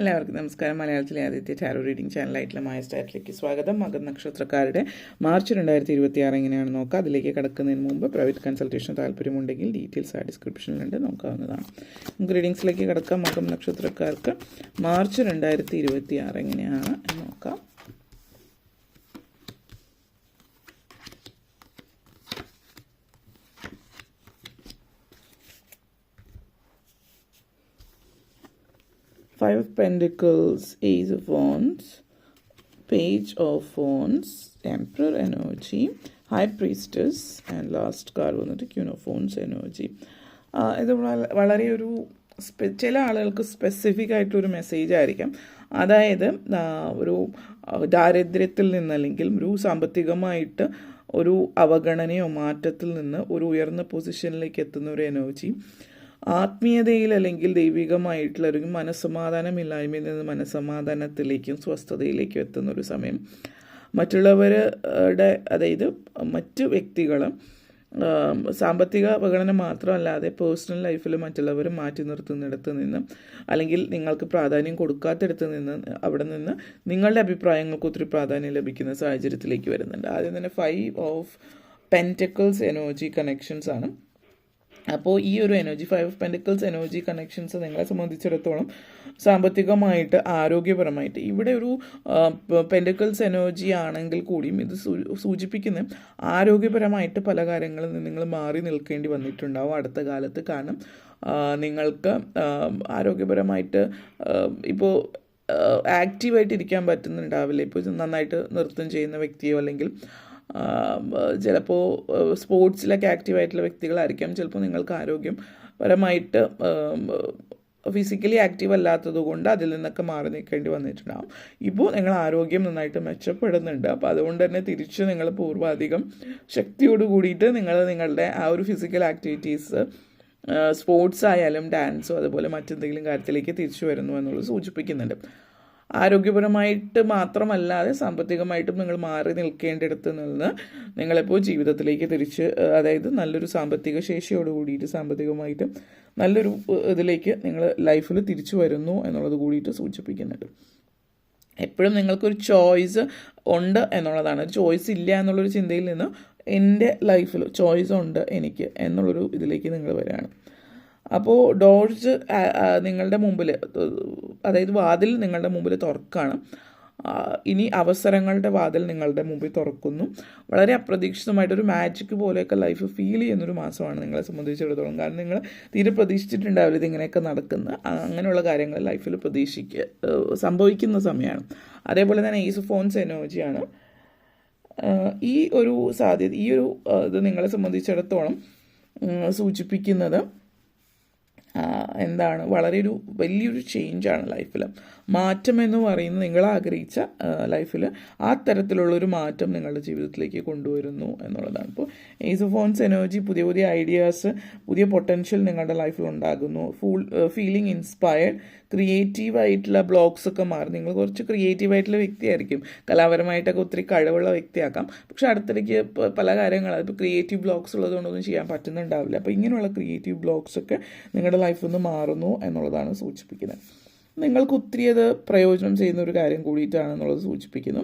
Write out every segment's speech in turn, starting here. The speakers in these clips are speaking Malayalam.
എല്ലാവർക്കും നമസ്കാരം. മലയാളത്തിലെ ആദ്യത്തെ ടാരോ റീഡിംഗ് ചാനലായിട്ടുള്ള മായ സ്റ്റാറ്റിലേക്ക് സ്വാഗതം. മകൻ നക്ഷത്രക്കാരുടെ മാർച്ച് 2026 എങ്ങനെയാണ് നോക്കാം. അതിലേക്ക് കടക്കുന്നതിന് മുമ്പ് പ്രൈവറ്റ് കൺസൾട്ടേഷൻ താല്പര്യമുണ്ടെങ്കിൽ ഡീറ്റെയിൽസ് ആ ഡിസ്ക്രിപ്ഷനിലുണ്ട്, നോക്കാവുന്നതാണ്. നമുക്ക് റീഡിങ്സിലേക്ക് കടക്കാം. മകൻ നക്ഷത്രക്കാർക്ക് മാർച്ച് 2026 എങ്ങനെയാണ് എന്ന് നോക്കാം. Five of Pentacles, Ace of Wands, Page of Wands, Emperor energy, High Priestess, and last card വന്നിട്ട് Queen of Wands energy. ഇത് വളരെ ഒരു ചില ആളുകൾക്ക് സ്പെസിഫിക് ആയിട്ടൊരു മെസ്സേജ് ആയിരിക്കാം. അതായത് ഒരു ദാരിദ്ര്യത്തിൽ നിന്ന് അല്ലെങ്കിൽ ഒരു സാമ്പത്തികമായിട്ട് ഒരു അവഗണനയോ മാറ്റത്തിൽ നിന്ന് ഒരു ഉയർന്ന പൊസിഷനിലേക്ക് എത്തുന്ന ഒരു എനർജി, ആത്മീയതയിൽ അല്ലെങ്കിൽ ദൈവികമായിട്ടുള്ള ഒരു മനസ്സമാധാനമില്ലായ്മയിൽ നിന്ന് മനസ്സമാധാനത്തിലേക്കും സ്വസ്ഥതയിലേക്കും എത്തുന്ന ഒരു സമയം. മറ്റുള്ളവരുടെ, അതായത് മറ്റു വ്യക്തികൾ സാമ്പത്തിക അവഗണന മാത്രമല്ലാതെ പേഴ്സണൽ ലൈഫിൽ മറ്റുള്ളവർ മാറ്റി നിർത്തുന്നിടത്ത് നിന്ന് അല്ലെങ്കിൽ നിങ്ങൾക്ക് പ്രാധാന്യം കൊടുക്കാത്തിടത്ത് നിന്ന് അവിടെ നിന്ന് നിങ്ങളുടെ അഭിപ്രായങ്ങൾക്ക് ഒത്തിരി പ്രാധാന്യം ലഭിക്കുന്ന സാഹചര്യത്തിലേക്ക് വരുന്നുണ്ട്. ആദ്യം തന്നെ 5 ഓഫ് പെൻറ്റക്കിൾസ് എനർജി കണക്ഷൻസ് ആണ്. അപ്പോൾ ഈ ഒരു energy 5 of pentacles energy connections നിങ്ങളെ സംബന്ധിച്ചിടത്തോളം സാമ്പത്തികമായിട്ട് ആരോഗ്യപരമായിട്ട്, ഇവിടെ ഒരു പെൻറ്റക്കിൾസ് എനർജി ആണെങ്കിൽ കൂടിയും ഇത് സൂചിപ്പിക്കുന്ന ആരോഗ്യപരമായിട്ട് പല കാര്യങ്ങളിൽ നിന്ന് നിങ്ങൾ മാറി നിൽക്കേണ്ടി വന്നിട്ടുണ്ടാവും അടുത്ത കാലത്ത്. കാരണം നിങ്ങൾക്ക് ആരോഗ്യപരമായിട്ട് ഇപ്പോൾ ആക്റ്റീവായിട്ട് ഇരിക്കാൻ പറ്റുന്നുണ്ടാവില്ല. ഇപ്പോൾ നന്നായിട്ട് നൃത്തം ചെയ്യുന്ന വ്യക്തിയോ അല്ലെങ്കിൽ ചിലപ്പോൾ സ്പോർട്സിലൊക്കെ ആക്റ്റീവായിട്ടുള്ള വ്യക്തികളായിരിക്കാം. ചിലപ്പോൾ നിങ്ങൾക്ക് ആരോഗ്യപരമായിട്ട് ഫിസിക്കലി ആക്റ്റീവ് അല്ലാത്തത് കൊണ്ട് അതിൽ നിന്നൊക്കെ മാറി നിൽക്കേണ്ടി വന്നിട്ടുണ്ടാകും. ഇപ്പോൾ നിങ്ങൾ ആരോഗ്യം നന്നായിട്ട് മെച്ചപ്പെടുന്നുണ്ട്. അപ്പോൾ അതുകൊണ്ട് തന്നെ തിരിച്ച് നിങ്ങൾ പൂർവാധികം ശക്തിയോട് കൂടിയിട്ട് നിങ്ങളുടെ ആ ഒരു ഫിസിക്കൽ ആക്ടിവിറ്റീസ്, സ്പോർട്സ് ആയാലും ഡാൻസോ അതുപോലെ മറ്റെന്തെങ്കിലും കാര്യത്തിലേക്ക് തിരിച്ചു വരുന്നു എന്നുള്ളത് സൂചിപ്പിക്കുന്നുണ്ട്. ആരോഗ്യപരമായിട്ട് മാത്രമല്ലാതെ സാമ്പത്തികമായിട്ടും നിങ്ങൾ മാറി നിൽക്കേണ്ടിടത്ത് നിന്ന് നിങ്ങളിപ്പോൾ ജീവിതത്തിലേക്ക് തിരിച്ച്, അതായത് നല്ലൊരു സാമ്പത്തിക ശേഷിയോട് കൂടിയിട്ട് സാമ്പത്തികമായിട്ട് നല്ലൊരു ഇതിലേക്ക് നിങ്ങൾ ലൈഫിൽ തിരിച്ചു വരുന്നു എന്നുള്ളത് കൂടിയിട്ട് സൂചിപ്പിക്കുന്നുണ്ട്. എപ്പോഴും നിങ്ങൾക്കൊരു ചോയ്സ് ഉണ്ട് എന്നുള്ളതാണ്. ചോയ്സ് ഇല്ല എന്നുള്ളൊരു ചിന്തയിൽ നിന്ന് എൻ്റെ ലൈഫിൽ ചോയ്സ് ഉണ്ട് എനിക്ക് എന്നുള്ളൊരു ഇതിലേക്ക് നിങ്ങൾ വരികയാണ്. അപ്പോൾ ഡോർസ് നിങ്ങളുടെ മുമ്പിൽ, അതായത് വാതിൽ നിങ്ങളുടെ മുമ്പിൽ തുറക്കുകയാണ്. ഇനി അവസരങ്ങളുടെ വാതിൽ നിങ്ങളുടെ മുമ്പിൽ തുറക്കുന്നു. വളരെ അപ്രതീക്ഷിതമായിട്ടൊരു മാജിക് പോലെയൊക്കെ ലൈഫ് ഫീൽ ചെയ്യുന്നൊരു മാസമാണ് നിങ്ങളെ സംബന്ധിച്ചിടത്തോളം. കാരണം നിങ്ങൾ തീരെ പ്രതീക്ഷിച്ചിട്ടുണ്ടാവില്ല ഇതിങ്ങനെയൊക്കെ നടക്കുന്ന അങ്ങനെയുള്ള കാര്യങ്ങൾ ലൈഫിൽ സംഭവിക്കുന്ന സമയമാണ്. അതേപോലെ തന്നെ ഏസ് ഓഫ് ഫോൺസ് എനർജിയാണ്. ഈ ഒരു സാധ്യത, ഈ ഒരു ഇത് നിങ്ങളെ സംബന്ധിച്ചിടത്തോളം സൂചിപ്പിക്കുന്നത് എന്താണ്, വളരെ ഒരു വലിയൊരു ചേഞ്ചാണ് ലൈഫിൽ. മാറ്റം എന്ന് പറയുന്നത് നിങ്ങൾ ആഗ്രഹിച്ച ലൈഫിൽ ആ തരത്തിലുള്ളൊരു മാറ്റം നിങ്ങളുടെ ജീവിതത്തിലേക്ക് കൊണ്ടുവരുന്നു എന്നുള്ളതാണ്. ഇപ്പോൾ ഏസ് ഓഫ് ഫോൺസ് എനർജി പുതിയ പുതിയ ഐഡിയാസ്, പുതിയ പൊട്ടൻഷ്യൽ നിങ്ങളുടെ ലൈഫിൽ ഉണ്ടാകുന്നു. ഫീലിംഗ് ഇൻസ്പയർഡ്, ക്രിയേറ്റീവായിട്ടുള്ള ബ്ലോഗ്സ് ഒക്കെ മാറി. നിങ്ങൾ കുറച്ച് ക്രിയേറ്റീവായിട്ടുള്ള വ്യക്തിയായിരിക്കും, കലാപരമായിട്ടൊക്കെ ഒത്തിരി കഴിവുള്ള വ്യക്തിയാക്കാം. പക്ഷെ അടുത്തിടയ്ക്ക് പല കാര്യങ്ങൾ, ഇപ്പോൾ ക്രിയേറ്റീവ് ബ്ലോഗ്സ് ഉള്ളതുകൊണ്ടൊന്നും ചെയ്യാൻ പറ്റുന്നുണ്ടാവില്ല. അപ്പോൾ ഇങ്ങനെയുള്ള ക്രിയേറ്റീവ് ബ്ലോഗ്സ് ഒക്കെ നിങ്ങളുടെ ലൈഫിൽ നിന്ന് മാറുന്നു എന്നുള്ളതാണ് സൂചിപ്പിക്കുന്നത്. നിങ്ങൾക്ക് ഒത്തിരി അത് പ്രയോജനം ചെയ്യുന്ന ഒരു കാര്യം കൂടിയിട്ടാണെന്നുള്ളത് സൂചിപ്പിക്കുന്നു.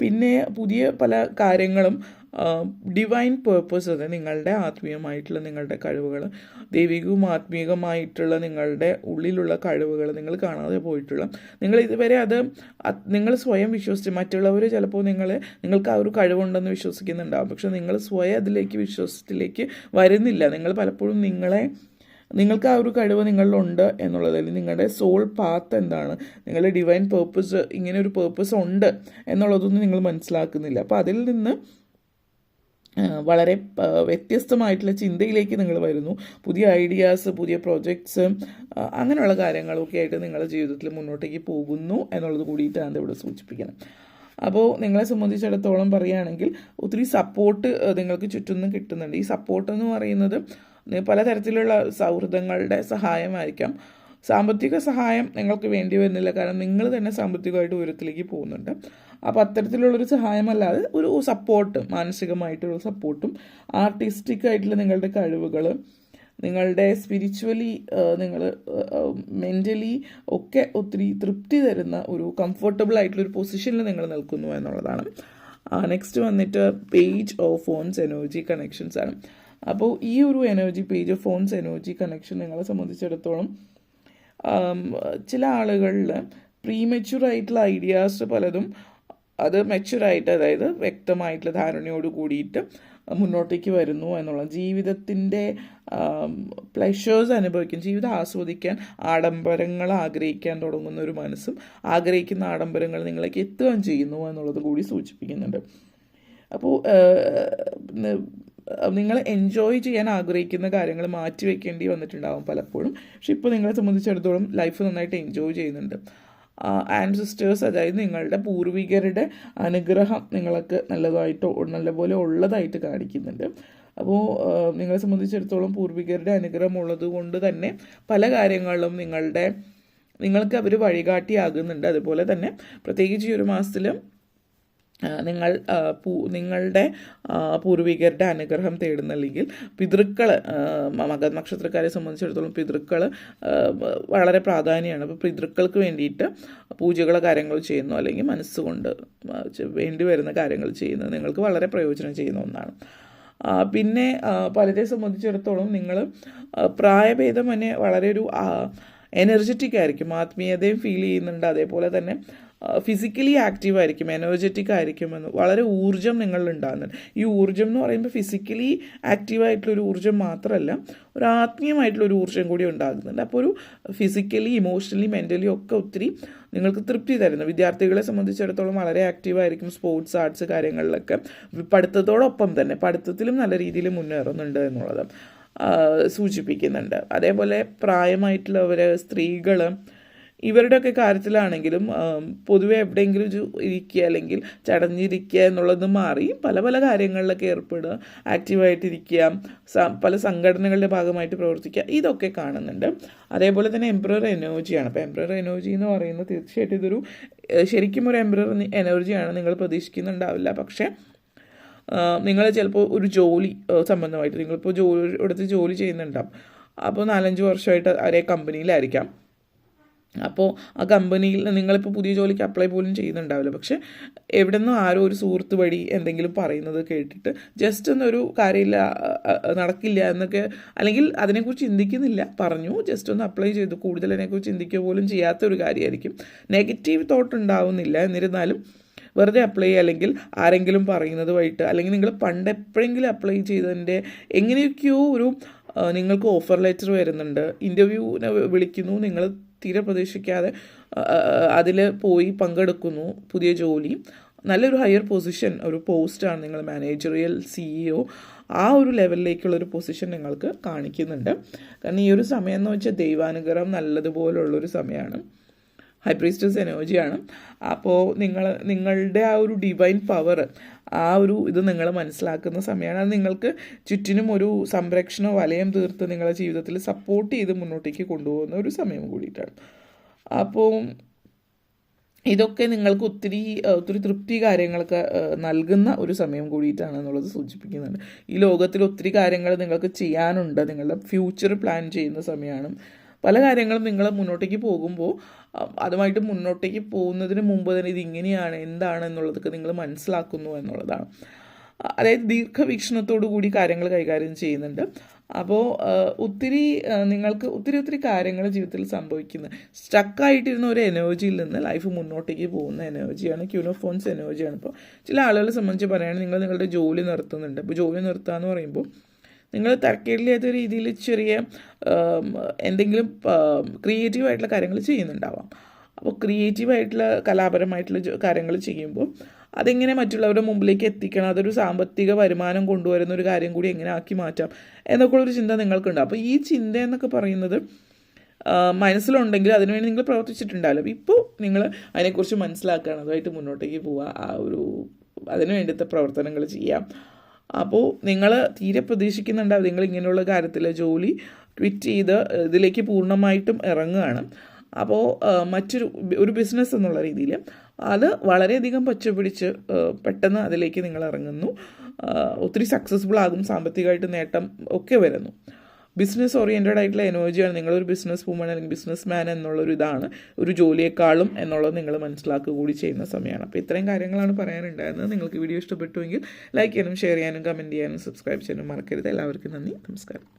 പിന്നെ പുതിയ പല കാര്യങ്ങളും ഡിവൈൻ പേർപ്പസ്, അത് നിങ്ങളുടെ ആത്മീയമായിട്ടുള്ള നിങ്ങളുടെ കഴിവുകൾ, ദൈവികവും ആത്മീയമായിട്ടുള്ള നിങ്ങളുടെ ഉള്ളിലുള്ള കഴിവുകൾ നിങ്ങൾ കാണാതെ പോയിട്ടുള്ള, നിങ്ങൾ ഇതുവരെ അത് നിങ്ങൾ സ്വയം വിശ്വസിച്ച്, മറ്റുള്ളവർ ചിലപ്പോൾ നിങ്ങൾക്ക് ആ ഒരു കഴിവുണ്ടെന്ന് വിശ്വസിക്കുന്നുണ്ടാകും. പക്ഷെ നിങ്ങൾ സ്വയം അതിലേക്ക് വിശ്വാസത്തിലേക്ക് വരുന്നില്ല. നിങ്ങൾ പലപ്പോഴും നിങ്ങൾക്ക് ആ ഒരു കഴിവ് നിങ്ങളിലുണ്ട് എന്നുള്ളതിൽ, നിങ്ങളുടെ സോൾ പാത്ത് എന്താണ്, നിങ്ങളുടെ ഡിവൈൻ പേർപ്പസ്, ഇങ്ങനെ ഒരു പേർപ്പസ് ഉണ്ട് എന്നുള്ളതൊന്നും നിങ്ങൾ മനസ്സിലാക്കുന്നില്ല. അപ്പോൾ അതിൽ നിന്ന് വളരെ വ്യത്യസ്തമായിട്ടുള്ള ചിന്തയിലേക്ക് നിങ്ങൾ വരുന്നു. പുതിയ ഐഡിയാസ്, പുതിയ പ്രോജക്ട്സ്, അങ്ങനെയുള്ള കാര്യങ്ങളൊക്കെ ആയിട്ട് നിങ്ങളുടെ ജീവിതത്തിൽ മുന്നോട്ടേക്ക് പോകുന്നു എന്നുള്ളത് കൂടിയിട്ടാണ് ഇവിടെ സൂചിപ്പിക്കുന്നത്. അപ്പോൾ നിങ്ങളെ സംബന്ധിച്ചിടത്തോളം പറയുകയാണെങ്കിൽ ഒത്തിരി സപ്പോർട്ട് നിങ്ങൾക്ക് ചുറ്റും കിട്ടുന്നുണ്ട്. ഈ സപ്പോർട്ട് എന്ന് പറയുന്നത് പലതരത്തിലുള്ള സൗഹൃദങ്ങളുടെ സഹായമായിരിക്കാം. സാമ്പത്തിക സഹായം നിങ്ങൾക്ക് വേണ്ടി വരുന്നില്ല, കാരണം നിങ്ങൾ തന്നെ സാമ്പത്തികമായിട്ട് ഉയരത്തിലേക്ക് പോകുന്നുണ്ട്. അപ്പോൾ അത്തരത്തിലുള്ളൊരു സഹായമല്ലാതെ ഒരു സപ്പോർട്ട്, മാനസികമായിട്ടുള്ള സപ്പോർട്ടും ആർട്ടിസ്റ്റിക് ആയിട്ടുള്ള നിങ്ങളുടെ കഴിവുകൾ, നിങ്ങളുടെ സ്പിരിച്വലി നിങ്ങൾ മെൻ്റലി ഒക്കെ ഒത്തിരി തൃപ്തി തരുന്ന ഒരു കംഫർട്ടബിൾ ആയിട്ടുള്ളൊരു പൊസിഷനിൽ നിങ്ങൾ നിൽക്കുന്നു എന്നുള്ളതാണ്. നെക്സ്റ്റ് വന്നിട്ട് page of phones energy connections ആണ്. അപ്പോൾ ഈ ഒരു energy page of phones energy connection നിങ്ങളെ സംബന്ധിച്ചിടത്തോളം ചില ആളുകളിൽ പ്രീമെച്യൂർ ആയിട്ടുള്ള ഐഡിയാസ് പലതും അത് മെച്യൂറായിട്ട്, അതായത് വ്യക്തമായിട്ടുള്ള ധാരണയോട് കൂടിയിട്ട് മുന്നോട്ടേക്ക് വരുന്നു എന്നുള്ള, ജീവിതത്തിൻ്റെ പ്ലഷേഴ്സ് അനുഭവിക്കാൻ, ജീവിതം ആസ്വദിക്കാൻ ആഡംബരങ്ങൾ ആഗ്രഹിക്കാൻ തുടങ്ങുന്ന ഒരു മനസ്സും ആഗ്രഹിക്കുന്ന ആഡംബരങ്ങൾ നിങ്ങളേക്ക് എത്തുകയും ചെയ്യുന്നു എന്നുള്ളത് കൂടി സൂചിപ്പിക്കുന്നുണ്ട്. അപ്പോൾ നിങ്ങൾ എൻജോയ് ചെയ്യാൻ ആഗ്രഹിക്കുന്ന കാര്യങ്ങൾ മാറ്റി വയ്ക്കേണ്ടി വന്നിട്ടുണ്ടാകും പലപ്പോഴും. പക്ഷെ ഇപ്പോൾ നിങ്ങളെ സംബന്ധിച്ചിടത്തോളം ലൈഫ് നന്നായിട്ട് എൻജോയ് ചെയ്യുന്നുണ്ട്. ആൻസിസ്റ്റേഴ്സ്, അതായത് നിങ്ങളുടെ പൂർവികരുടെ അനുഗ്രഹം നിങ്ങൾക്ക് നല്ലപോലെ ഉള്ളതായിട്ട് കാണിക്കുന്നുണ്ട്. അപ്പോൾ നിങ്ങളെ സംബന്ധിച്ചിടത്തോളം പൂർവികരുടെ അനുഗ്രഹം ഉള്ളത് കൊണ്ട് തന്നെ പല കാര്യങ്ങളിലും നിങ്ങൾക്ക് അവർ വഴികാട്ടിയാകുന്നുണ്ട്. അതുപോലെ തന്നെ പ്രത്യേകിച്ച് ഈ ഒരു മാസത്തിൽ നിങ്ങളുടെ പൂർവികരുടെ അനുഗ്രഹം തേടുന്ന, അല്ലെങ്കിൽ പിതൃക്കൾ, മകര നക്ഷത്രക്കാരെ സംബന്ധിച്ചിടത്തോളം പിതൃക്കൾ വളരെ പ്രാധാന്യമാണ്. അപ്പോൾ പിതൃക്കൾക്ക് വേണ്ടിയിട്ട് പൂജകളോ കാര്യങ്ങൾ ചെയ്യുന്നു, അല്ലെങ്കിൽ മനസ്സുകൊണ്ട് വേണ്ടി വരുന്ന കാര്യങ്ങൾ ചെയ്യുന്നത് നിങ്ങൾക്ക് വളരെ പ്രയോജനം ചെയ്യുന്ന ഒന്നാണ്. പിന്നെ പലരെ സംബന്ധിച്ചിടത്തോളം നിങ്ങൾ പ്രായഭേദം തന്നെ വളരെ ഒരു എനർജറ്റിക് ആയിരിക്കും, ആത്മീയതയും ഫീൽ ചെയ്യുന്നുണ്ട്. അതേപോലെ തന്നെ ഫിസിക്കലി ആക്റ്റീവ് ആയിരിക്കും, എനർജറ്റിക് ആയിരിക്കുമെന്ന്, വളരെ ഊർജ്ജം നിങ്ങളിൽ ഉണ്ടാകുന്നുണ്ട്. ഈ ഊർജ്ജം എന്ന് പറയുമ്പോൾ ഫിസിക്കലി ആക്റ്റീവായിട്ടുള്ളൊരു ഊർജ്ജം മാത്രമല്ല, ഒരു ആത്മീയമായിട്ടുള്ളൊരു ഊർജ്ജം കൂടി ഉണ്ടാകുന്നുണ്ട്. അപ്പോൾ ഒരു ഫിസിക്കലി, ഇമോഷണലി, മെൻ്റലി ഒക്കെ ഒത്തിരി നിങ്ങൾക്ക് തൃപ്തി തരുന്നു. വിദ്യാർത്ഥികളെ സംബന്ധിച്ചിടത്തോളം വളരെ ആക്റ്റീവായിരിക്കും സ്പോർട്സ്, ആർട്സ് കാര്യങ്ങളിലൊക്കെ. പഠിത്തത്തോടൊപ്പം തന്നെ പഠിത്തത്തിലും നല്ല രീതിയിൽ മുന്നേറുന്നുണ്ട് എന്നുള്ളത് സൂചിപ്പിക്കുന്നുണ്ട്. അതേപോലെ പ്രായമായിട്ടുള്ളവർ, സ്ത്രീകൾ, ഇവരുടെയൊക്കെ കാര്യത്തിലാണെങ്കിലും പൊതുവെ എവിടെയെങ്കിലും ഇരിക്കുക അല്ലെങ്കിൽ ചടഞ്ഞിരിക്കുക എന്നുള്ളത് മാറി പല പല കാര്യങ്ങളിലൊക്കെ ഏർപ്പെടുക, ആക്റ്റീവായിട്ടിരിക്കുക, പല സംഘടനകളുടെ ഭാഗമായിട്ട് പ്രവർത്തിക്കുക, ഇതൊക്കെ കാണുന്നുണ്ട്. അതേപോലെ തന്നെ എംപറർ എനർജിയാണ്. അപ്പോൾ എംപറർ എനർജി എന്ന് പറയുന്നത് തീർച്ചയായിട്ടും ഇതൊരു ശരിക്കും ഒരു എംപറർ എനർജിയാണ്. നിങ്ങൾ പ്രതീക്ഷിക്കുന്നുണ്ടാവില്ല. പക്ഷേ നിങ്ങൾ ചിലപ്പോൾ ഒരു ജോലി സംബന്ധമായിട്ട് നിങ്ങളിപ്പോൾ ജോലി ചെയ്യുന്നുണ്ടാവും. അപ്പോൾ 4-5 വർഷമായിട്ട് ഒരേ കമ്പനിയിലായിരിക്കാം. അപ്പോൾ ആ കമ്പനിയിൽ നിങ്ങളിപ്പോൾ പുതിയ ജോലിക്ക് അപ്ലൈ പോലും ചെയ്യുന്നുണ്ടാവില്ല. പക്ഷെ എവിടെ നിന്നും ആരോ ഒരു സുഹൃത്ത് വഴി എന്തെങ്കിലും പറയുന്നത് കേട്ടിട്ട് ജസ്റ്റ് ഒന്നൊരു കാര്യമില്ല, നടക്കില്ല എന്നൊക്കെ, അല്ലെങ്കിൽ അതിനെക്കുറിച്ച് ചിന്തിക്കുന്നില്ല, പറഞ്ഞു, ജസ്റ്റ് ഒന്ന് അപ്ലൈ ചെയ്തു, കൂടുതൽ അതിനെക്കുറിച്ച് ചിന്തിക്കുക പോലും ചെയ്യാത്തൊരു കാര്യമായിരിക്കും. നെഗറ്റീവ് തോട്ട് ഉണ്ടാവുന്നില്ല, എന്നിരുന്നാലും വെറുതെ അപ്ലൈ ചെയ്യുക, അല്ലെങ്കിൽ ആരെങ്കിലും പറയുന്നത് വഴിയിട്ട്, അല്ലെങ്കിൽ നിങ്ങൾ പണ്ട് എപ്പോഴെങ്കിലും അപ്ലൈ ചെയ്തതിൻ്റെ എങ്ങനെയൊക്കെയോ ഒരു നിങ്ങൾക്ക് ഓഫർ ലെറ്റർ വരുന്നുണ്ട്, ഇൻ്റർവ്യൂവിനെ വിളിക്കുന്നു, നിങ്ങൾ തീരെ പ്രതീക്ഷിക്കാതെ അതിൽ പോയി പങ്കെടുക്കുന്നു, പുതിയ ജോലി, നല്ലൊരു ഹയർ പൊസിഷൻ, ഒരു പോസ്റ്റാണ്, നിങ്ങൾ മാനേജറിയൽ CEO ആ ഒരു ലെവലിലേക്കുള്ളൊരു പൊസിഷൻ നിങ്ങൾക്ക് കാണിക്കുന്നുണ്ട്. കാരണം ഈ ഒരു സമയം എന്ന് വെച്ചാൽ ദൈവാനുഗ്രഹം നല്ലതുപോലുള്ളൊരു സമയമാണ്, ഹൈ പ്രീസ്റ്റസ് എനർജിയാണ്. അപ്പോൾ നിങ്ങളുടെ ആ ഒരു ഡിവൈൻ പവർ, ആ ഒരു ഇത് നിങ്ങൾ മനസ്സിലാക്കുന്ന സമയമാണ്. അത് നിങ്ങൾക്ക് ചുറ്റിനും ഒരു സംരക്ഷണ വലയം തീർത്ത് നിങ്ങളുടെ ജീവിതത്തിൽ സപ്പോർട്ട് ചെയ്ത് മുന്നോട്ടേക്ക് കൊണ്ടുപോകുന്ന ഒരു സമയം കൂടിയിട്ടാണ്. അപ്പോൾ ഇതൊക്കെ നിങ്ങൾക്ക് ഒത്തിരി തൃപ്തി കാര്യങ്ങളൊക്കെ നൽകുന്ന ഒരു സമയം കൂടിയിട്ടാണ് എന്നുള്ളത് സൂചിപ്പിക്കുന്നുണ്ട്. ഈ ലോകത്തിൽ ഒത്തിരി കാര്യങ്ങൾ നിങ്ങൾക്ക് ചെയ്യാനുണ്ട്, നിങ്ങളുടെ ഫ്യൂച്ചർ പ്ലാൻ ചെയ്യുന്ന സമയമാണ്. പല കാര്യങ്ങളും നിങ്ങൾ മുന്നോട്ടേക്ക് പോകുമ്പോൾ അതുമായിട്ട് മുന്നോട്ടേക്ക് പോകുന്നതിന് മുമ്പ് തന്നെ ഇതിങ്ങനെയാണ്, എന്താണ് എന്നുള്ളതൊക്കെ നിങ്ങൾ മനസ്സിലാക്കുന്നു എന്നുള്ളതാണ്. അതായത് ദീർഘവീക്ഷണത്തോടു കൂടി കാര്യങ്ങൾ കൈകാര്യം ചെയ്യുന്നുണ്ട്. അപ്പോൾ നിങ്ങൾക്ക് ഒത്തിരി കാര്യങ്ങൾ ജീവിതത്തിൽ സംഭവിക്കുന്നത്, സ്റ്റക്കായിട്ടിരുന്ന ഒരു എനർജിയിൽ നിന്ന് ലൈഫ് മുന്നോട്ടേക്ക് പോകുന്ന എനർജിയാണ്, ക്യൂൻ ഓഫ് ഫോൺസ് എനർജിയാണ്. ഇപ്പോൾ ചില ആളുകളെ സംബന്ധിച്ച് പറയുകയാണെങ്കിൽ നിങ്ങളുടെ ജോലി നിർത്തുന്നുണ്ട്. ഇപ്പോൾ ജോലി നിർത്തുക എന്ന് പറയുമ്പോൾ നിങ്ങൾ തരക്കേടില്ലാത്ത രീതിയിൽ ചെറിയ എന്തെങ്കിലും ക്രിയേറ്റീവായിട്ടുള്ള കാര്യങ്ങൾ ചെയ്യുന്നുണ്ടാവാം. അപ്പോൾ ക്രിയേറ്റീവായിട്ടുള്ള കലാപരമായിട്ടുള്ള കാര്യങ്ങൾ ചെയ്യുമ്പോൾ അതെങ്ങനെ മറ്റുള്ളവരുടെ മുമ്പിലേക്ക് എത്തിക്കണം, അതൊരു സാമ്പത്തിക വരുമാനം കൊണ്ടുവരുന്ന ഒരു കാര്യം കൂടി എങ്ങനെ ആക്കി മാറ്റാം എന്നൊക്കെയുള്ളൊരു ചിന്ത നിങ്ങൾക്കുണ്ട്. അപ്പോൾ ഈ ചിന്ത എന്നൊക്കെ പറയുന്നത് മനസ്സിലുണ്ടെങ്കിൽ അതിനുവേണ്ടി നിങ്ങൾ പ്രവർത്തിച്ചിട്ടുണ്ടാവില്ല. ഇപ്പോൾ നിങ്ങൾ അതിനെക്കുറിച്ച് മനസ്സിലാക്കുകയാണ്, അതുമായിട്ട് മുന്നോട്ടേക്ക് പോവുക, അതിനു വേണ്ടിയിട്ട് പ്രവർത്തനങ്ങൾ ചെയ്യാം. അപ്പോൾ നിങ്ങൾ തീരെ പ്രതീക്ഷിക്കുന്നുണ്ടാവും നിങ്ങൾ ഇങ്ങനെയുള്ള കാര്യത്തിൽ ജോലി ക്വിറ്റ് ചെയ്ത് ഇതിലേക്ക് പൂർണ്ണമായിട്ടും ഇറങ്ങുകയാണ്. അപ്പോൾ ഒരു ബിസിനസ് എന്നുള്ള രീതിയിൽ അത് വളരെയധികം പച്ചപിടിച്ച് പെട്ടെന്ന് അതിലേക്ക് നിങ്ങൾ ഇറങ്ങുന്നു, ഒത്തിരി സക്സസ്ഫുൾ ആകും, സാമ്പത്തികമായിട്ട് നേട്ടം ഒക്കെ വരുന്നു. ബിസിനസ് ഓറിയൻറ്റഡ് ആയിട്ടുള്ള എനർജിയാണ്. നിങ്ങളൊരു ബിസിനസ് വുമൺ അല്ലെങ്കിൽ ബിസിനസ് മാൻ എന്നുള്ളൊരു ഇതാണ് ഒരു ജോലിയെക്കാളും എന്നുള്ളത് നിങ്ങൾ മനസ്സിലാക്കുക കൂടി ചെയ്യുന്ന സമയമാണ്. അപ്പോൾ ഇത്രയും കാര്യങ്ങളാണ് പറയാനുണ്ടായിരുന്നത്. നിങ്ങൾക്ക് വീഡിയോ ഇഷ്ടപ്പെട്ടുവെങ്കിൽ ലൈക്ക് ചെയ്യാനും ഷെയർ ചെയ്യാനും കമൻറ്റ് ചെയ്യാനും സബ്സ്ക്രൈബ് ചെയ്യാനും മറക്കരുത്. എല്ലാവർക്കും നന്ദി, നമസ്കാരം.